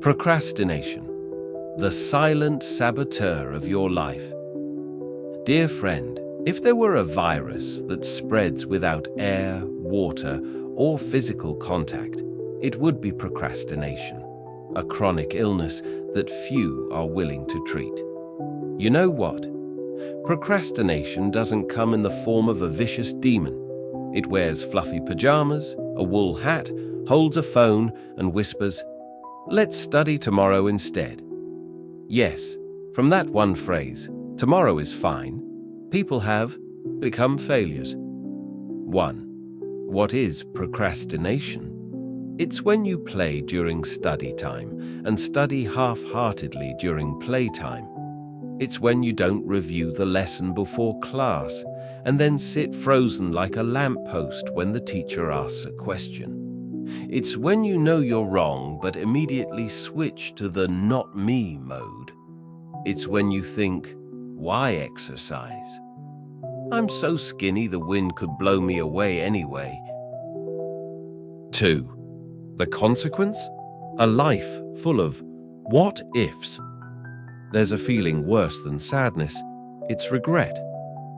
Procrastination, the silent saboteur of your life. Dear friend, if there were a virus that spreads without air, water, or physical contact, it would be procrastination, a chronic illness that few are willing to treat. You know what? Procrastination doesn't come in the form of a vicious demon. It wears fluffy pajamas, a wool hat, holds a phone, and whispers, "Let's study tomorrow instead." Yes, from that one phrase, "tomorrow is fine," people have become failures. 1. What is procrastination? It's when you play during study time and study half-heartedly during playtime. It's when you don't review the lesson before class and then sit frozen like a lamppost when the teacher asks a question. It's when you know you're wrong but immediately switch to the "not me" mode. It's when you think, "Why exercise? I'm so skinny the wind could blow me away anyway." 2. The consequence? A life full of what ifs. There's a feeling worse than sadness. It's regret.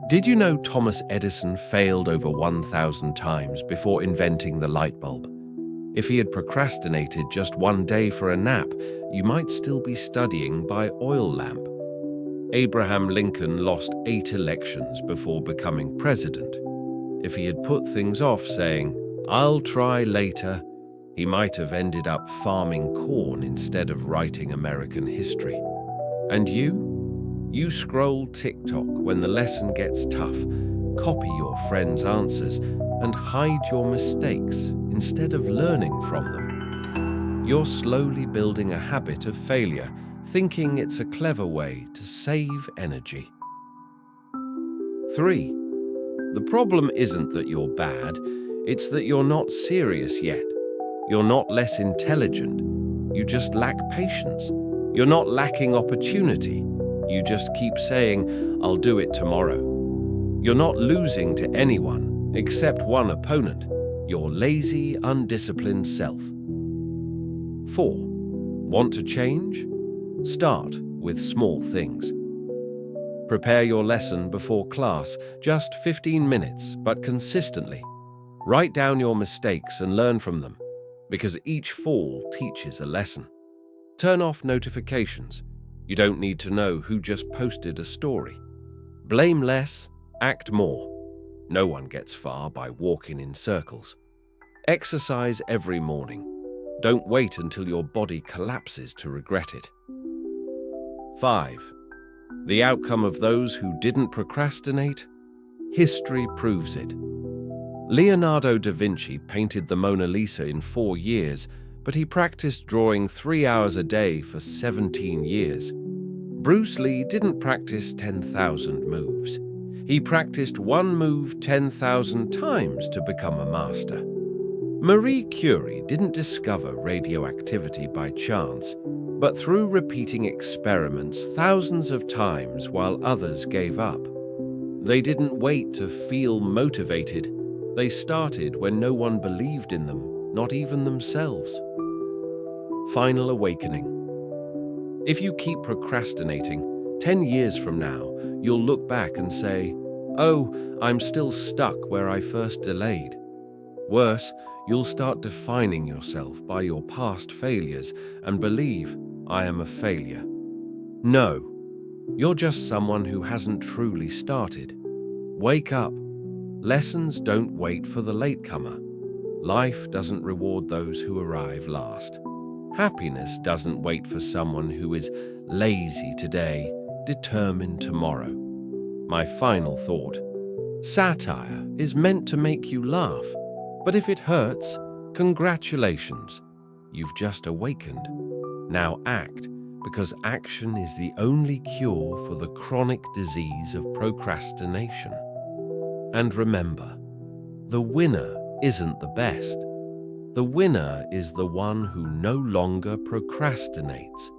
Did you know Thomas Edison failed over 1,000 times before inventing the light bulb? If he had procrastinated just one day for a nap, you might still be studying by oil lamp. Abraham Lincoln lost 8 elections before becoming president. If he had put things off saying, "I'll try later," he might have ended up farming corn instead of writing American history. And you scroll TikTok when the lesson gets tough, copy your friends' answers, and hide your mistakes instead of learning from them. You're slowly building a habit of failure, thinking it's a clever way to save energy. 3. The problem isn't that you're bad, it's that you're not serious yet. You're not less intelligent, you just lack patience. You're not lacking opportunity, you just keep saying, "I'll do it tomorrow." You're not losing to anyone except one opponent, your lazy, undisciplined self. 4. Want to change? Start with small things. Prepare your lesson before class, just 15 minutes, but consistently. Write down your mistakes and learn from them, because each fall teaches a lesson. Turn off notifications. You don't need to know who just posted a story. Blame less, act more. No one gets far by walking in circles. Exercise every morning. Don't wait until your body collapses to regret it. 5. The outcome of those who didn't procrastinate? History proves it. Leonardo da Vinci painted the Mona Lisa in 4 years, but he practiced drawing 3 hours a day for 17 years. Bruce Lee didn't practice 10,000 moves. He practiced one move 10,000 times to become a master. Marie Curie didn't discover radioactivity by chance, but through repeating experiments thousands of times while others gave up. They didn't wait to feel motivated. They started when no one believed in them, not even themselves. Final awakening. If you keep procrastinating, 10 years from now, you'll look back and say, "Oh, I'm still stuck where I first delayed." Worse, you'll start defining yourself by your past failures and believe, "I am a failure." No, you're just someone who hasn't truly started. Wake up. Lessons don't wait for the latecomer. Life doesn't reward those who arrive last. Happiness doesn't wait for someone who is lazy today, determined tomorrow. My final thought: satire is meant to make you laugh, but if it hurts, congratulations, you've just awakened. Now act, because action is the only cure for the chronic disease of procrastination. And remember, the winner isn't the best. The winner is the one who no longer procrastinates.